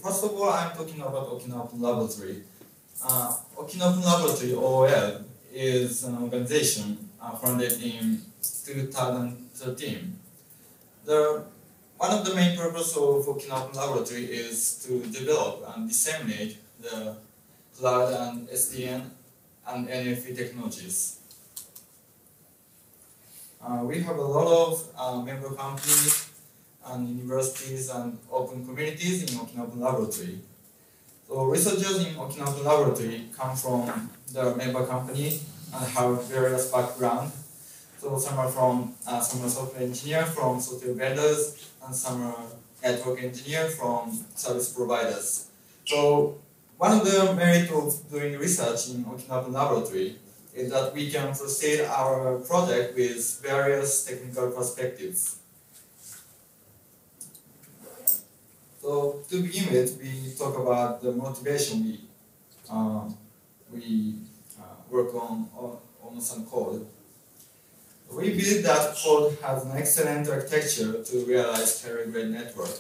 first of all, I'm talking about Okinawan Laboratory. Okinawan Laboratory, OL, is an organization founded in 2013. One of the main purposes of Okinawan Laboratory is to develop and disseminate the cloud and SDN and NFV technologies. We have a lot of member companies and universities and open communities in Okinawan Laboratory. So researchers in Okinawan Laboratory come from the member company and have various backgrounds. So some are software engineer from software vendors, and some are network engineer from service providers. So one of the merits of doing research in Okinawan Laboratory is that we can proceed our project with various technical perspectives. So to begin with, we talk about the motivation we work on ONOS and code. We believe that code has an excellent architecture to realize carrier-grade network.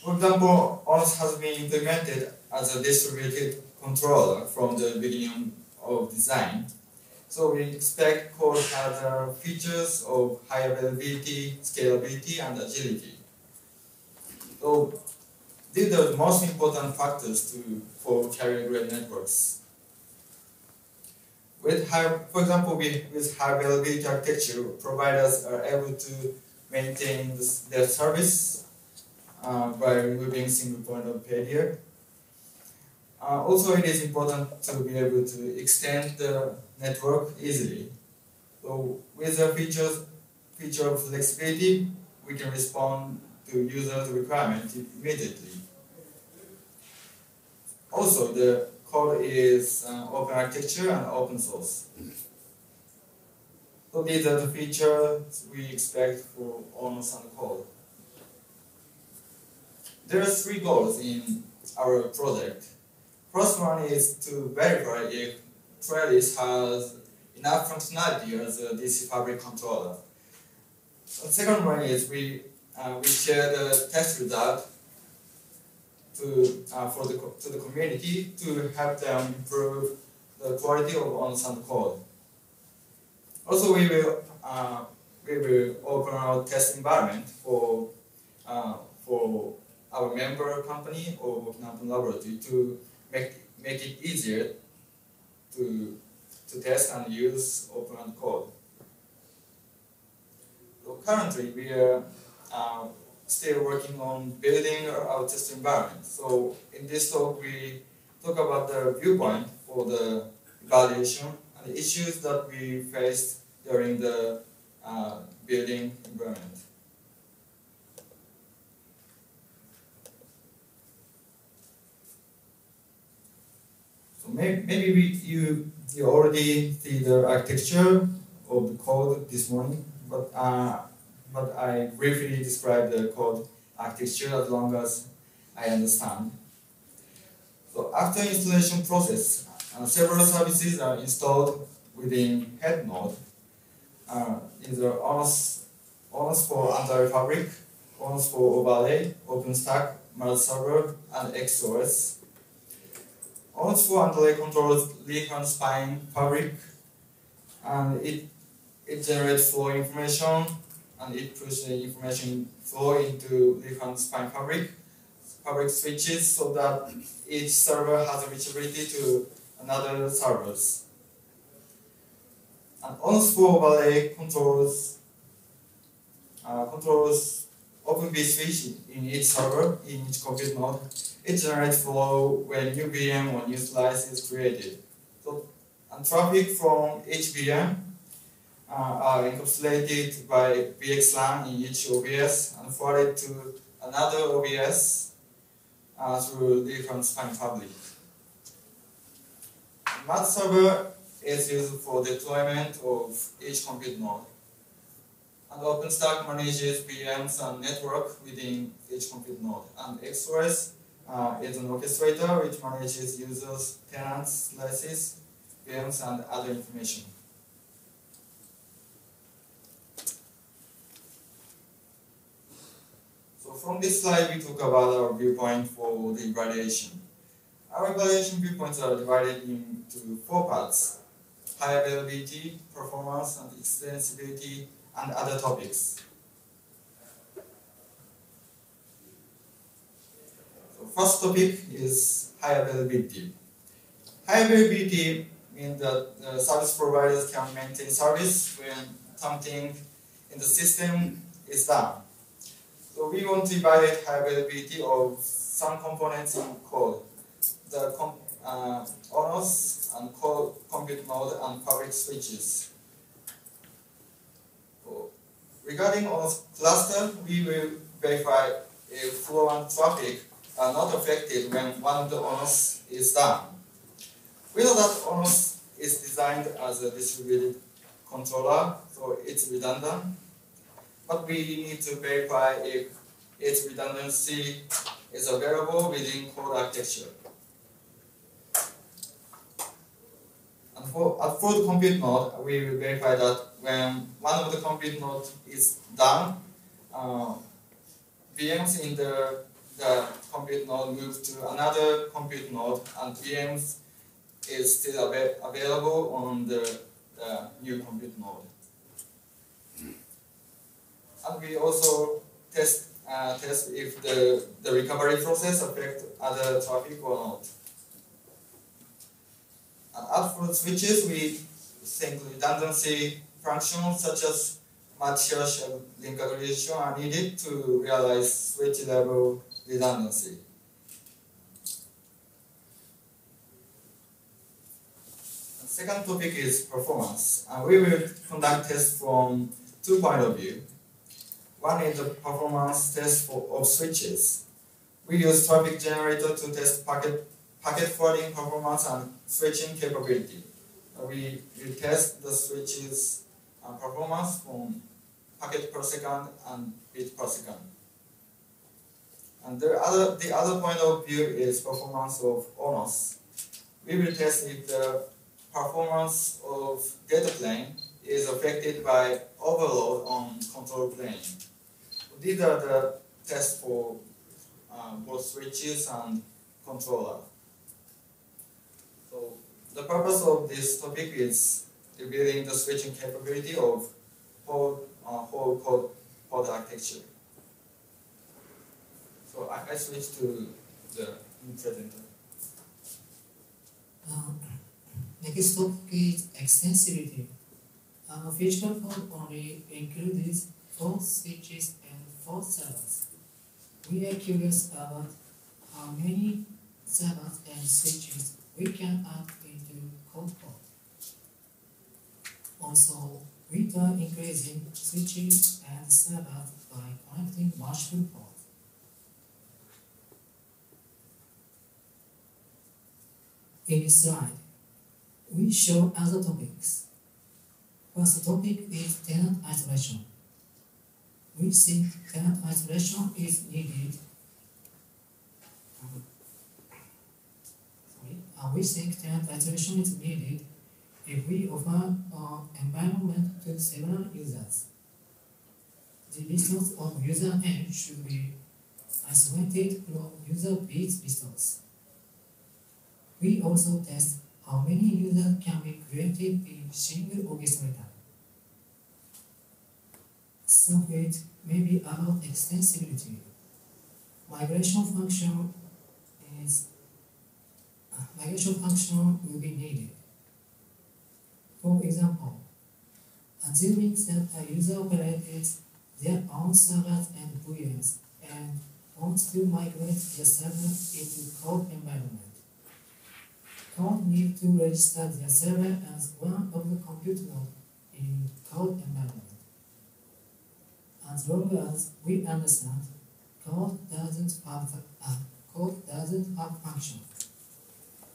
For example, ONOS has been implemented as a distributed controller from the beginning of design. So we expect code has features of high availability, scalability, and agility. So these are the most important factors for carrier-grade networks. For example, with high availability architecture, providers are able to maintain their service by removing single point of failure. Also, it is important to be able to extend the network easily. So with the feature of flexibility, we can respond to users' requirements immediately. Also, the code is open architecture and open source. So these are the features we expect for ONOS and code. There are 3 goals in our project. First one is to verify if Trellis has enough functionality as a DC fabric controller. The second one is we share the test result to the community to help them improve the quality of ONOS and code. Also, we will open our test environment for our member company or Okinawan Laboratory to make it easier to test and use open code. So currently, we are still working on building our test environment. So in this talk, we talk about the viewpoint for the evaluation and the issues that we faced during the building environment. So maybe you already see the architecture of the code this morning, but I briefly describe the code architecture as long as I understand. So after installation process, several services are installed within head node. Either ONOS for Untitled Fabric, ONOS for Overlay, OpenStack, Merge Server, and XOS. ONOS for Underlay controls leaf and spine fabric, and it generates flow information, and it pushes the information flow into leaf and spine fabric switches so that each server has a reachability to another servers. And ONOS for Overlay controls open switch in each server, in each compute node. It generates flow when new VM or new slice is created. So, and traffic from each VM are encapsulated by VXLAN in each OBS and forwarded to another OBS through different spine fabric. Merge server is used for deployment of each compute node. And OpenStack manages VMs and network within each compute node. And XOS is an orchestrator which manages users, tenants, slices, VMs, and other information. So from this slide, we talk about our viewpoint for for the evaluation. Our evaluation viewpoints are divided into 4 parts: high availability, performance, and extensibility, and other topics. So first topic is high availability. High availability means that service providers can maintain service when something in the system is down. So we want to evaluate high availability of some components in code. The ONOS and core compute node and public switches. So, regarding ONOS cluster, we will verify if flow and traffic are not affected when one of the ONOS is down. We know that ONOS is designed as a distributed controller, so it's redundant. But we need to verify if its redundancy is available within core architecture. And for the compute node, we will verify that when one of the compute nodes is down, VMs in the compute node move to another compute node, and VMs is still available on the new compute node. And we also test if the recovery process affects other traffic or not. And as for the switches, we think redundancy functions such as multi-share link aggregation are needed to realize switch level redundancy. The second topic is performance. And we will conduct tests from 2 points of view. One is the performance test of switches. We use traffic generator to test packet forwarding performance and switching capability. We test the switches performance from packet per second and bit per second. And the other point of view is performance of ONOS. We will test if the performance of data plane is affected by overload on control plane. These are the tests for both switches and controller. So the purpose of this topic is revealing the switching capability of whole code architecture. So I switch to the new presenter. Next topic is extensibility. Physical code only includes 4 switches and 4 servers. We are curious about how many servers and switches we can add into code. Also, we try increasing switches and servers by connecting multiple ports. In this slide, we show other topics. First topic is tenant isolation. We think tenant isolation is needed. We think tenant isolation is needed if we offer our environment to several users. The distance of user N should be isolated from user B's distance. We also test how many users can be created in single orchestrator. Some of it may be about extensibility. Migration function will be needed. For example, assuming that a user operates their own servers and VMs and wants to migrate their server into code environment. Code needs to register their server as one of the compute nodes in code environment. As long as we understand, code doesn't have function,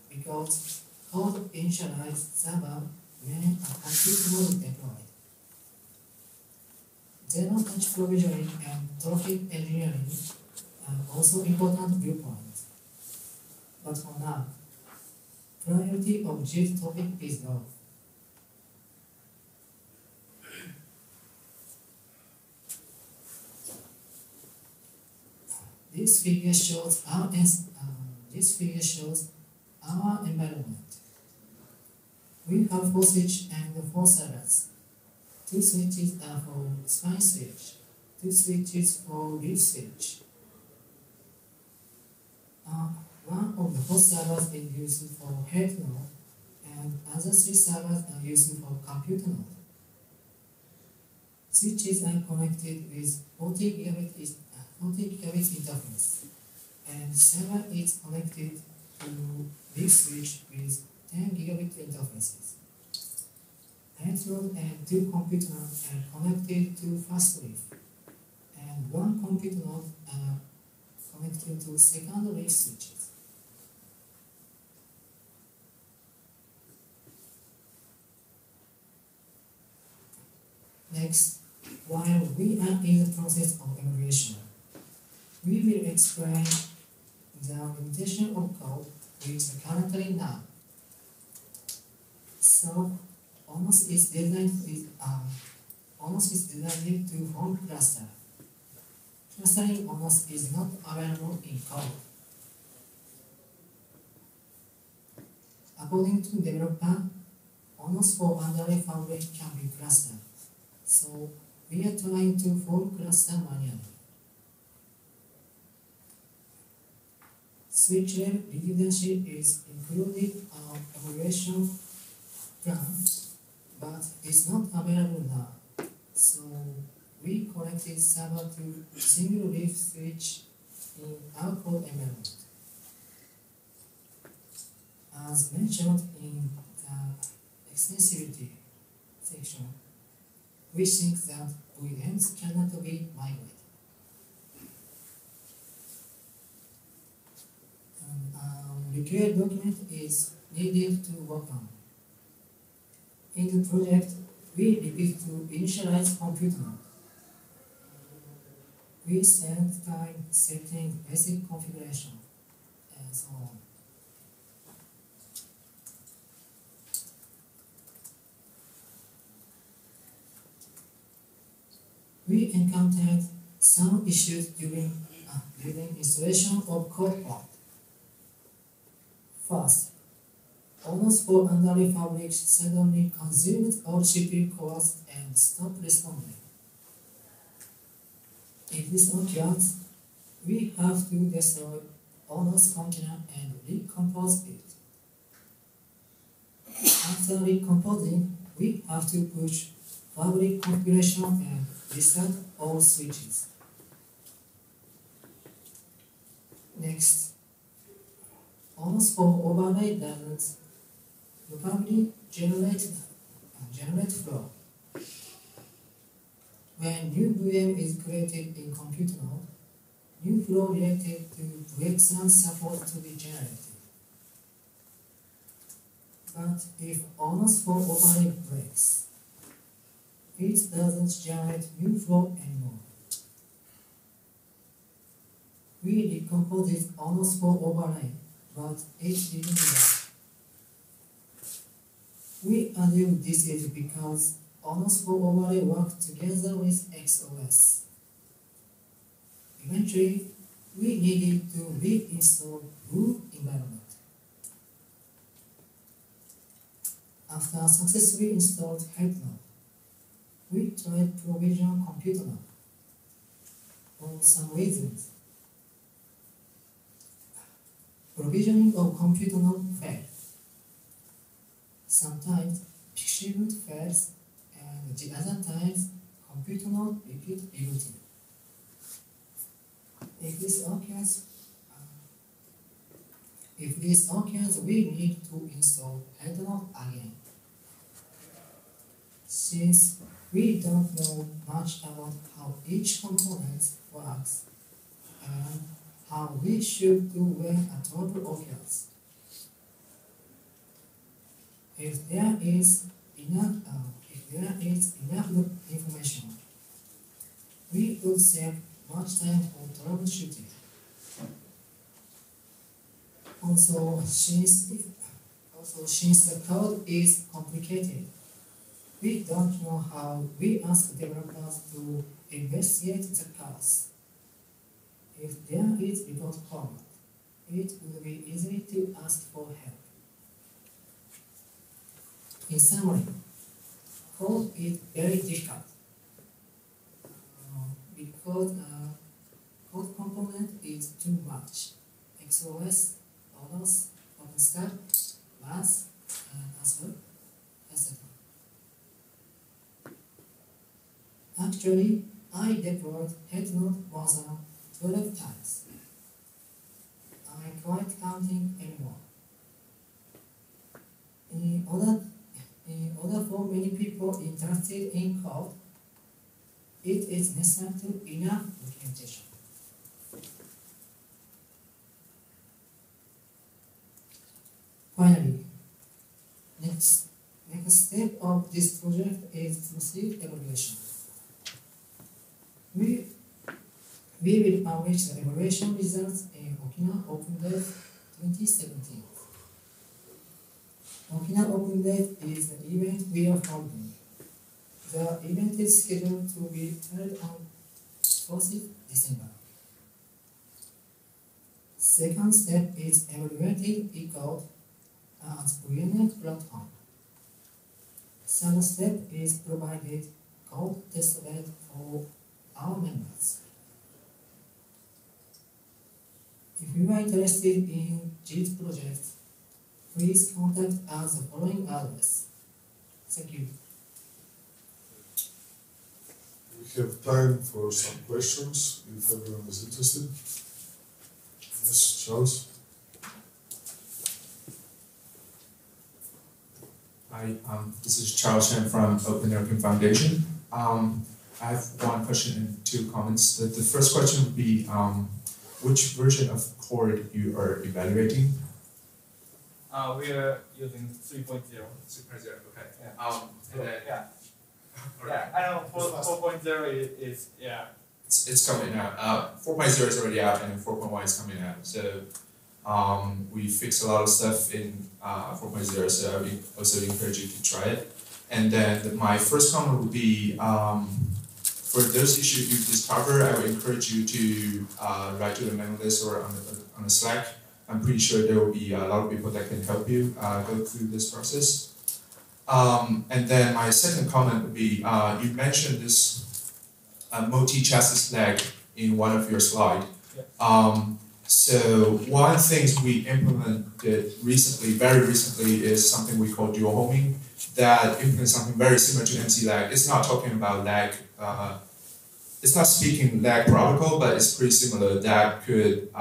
because code initializes server when a compute node is deployed. Zero-touch provisioning and traffic engineering are also important viewpoints. But for now, priority of this topic is low. This figure shows this figure shows our environment. We have 4 switches and 4 servers. 2 switches are for spine switch, 2 switches for leaf switch. One of the 4 servers is used for head node, and other 3 servers are used for compute node. Switches are connected with 40 gigabit interface, and server is connected to leaf switch with 10 gigabit interfaces. Head node and 2 compute nodes are connected to fast leaf, and 1 compute node are connected to second leaf switches. Next, while we are in the process of evaluation, we will explain the limitation of code which is currently known. So, ONOS is designed to form cluster. Clustering ONOS is not available in code. According to developer, ONOS for underlay fabric can be clustered. So, we are trying to form cluster manually. Switch level redundancy is included on evaluation plan, but it's not available now. So we connected server to single leaf switch in our code environment. As mentioned in the extensibility section, we think that VMs cannot be migrated. Required document is needed to work on. In the project, we repeat to initialize compute node. We spend time setting basic configuration and so on. We encountered some issues during installation of code part. First, ONOS for underlay fabric suddenly consumed all CPU cores and stopped responding. If this occurs, we have to destroy ONOS container and recompose it. After recomposing, we have to push fabric configuration and restart all switches. Next, ONOS for overlay doesn't locally generate flow. When new VM is created in compute node, new flow related to VXLAN support to be generated. But if ONOS for overlay breaks, it doesn't generate new flow anymore. We decomposed ONOS for overlay, but it didn't work. We argue this is because ONOS for overlay work together with XOS. Eventually, we needed to reinstall root environment. After successfully installed head node, we tried provision compute node. For some reasons, provisioning of compute node failed. Sometimes pixie boot fails, and the other times compute node repeat rebooting. If this occurs, we need to install head node again. Since we don't know much about how each component works and how we should do when a trouble occurs. If there is enough information, we would save much time for troubleshooting. Also, since the code is complicated, we don't know how we ask developers to investigate the cause. If there is report format, it would be easy to ask for help. In summary, code is very difficult because code component is too much. XOS, ONOS, OpenStack, Mass, Azure, etc. Actually, I deployed headnode more than 12 times. I quite counting anymore. In order for many people interested in code, it is necessary to enough documentation. Finally, next step of this project is to seek evaluation. We will publish the evaluation results in Okinawa Open Day 2017. Okinawa Open Day is the event we are holding. The event is scheduled to be held on 4th December. Second step is evaluating eCode as VNF platform. Third step is provided code testbed for our members. If you are interested in this project, please contact us the following address. Thank you. We have time for some questions if everyone is interested. Yes, Charles? Hi, this is Charles Chen from Open Networking Foundation. I have one question and two comments. The first question would be, which version of Cord you are evaluating? We are using 3.0. 3.0, okay. Yeah. And then, Yeah. right. Yeah, I know 4.0 is yeah. It's coming out. 4.0 is already out, and 4.1 is coming out. So we fixed a lot of stuff in 4.0, so I would also encourage you to try it. And then my first comment would be, for those issues you discover, I would encourage you to write to the mailing list or on the Slack. I'm pretty sure there will be a lot of people that can help you go through this process. And then my second comment would be, you mentioned this multi-chassis lag in one of your slides. Yeah. So one thing we implemented recently, very recently, is something we call dual homing that implements something very similar to MC lag. It's not talking about lag, it's not speaking lag protocol, but it's pretty similar. That could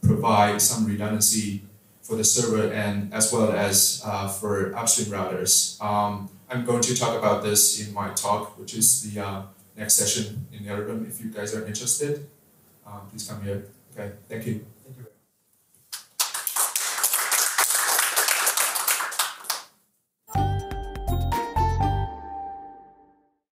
provide some redundancy for the server and as well as for upstream routers. I'm going to talk about this in my talk, which is the next session in the other room. If you guys are interested, please come here. Okay, thank you.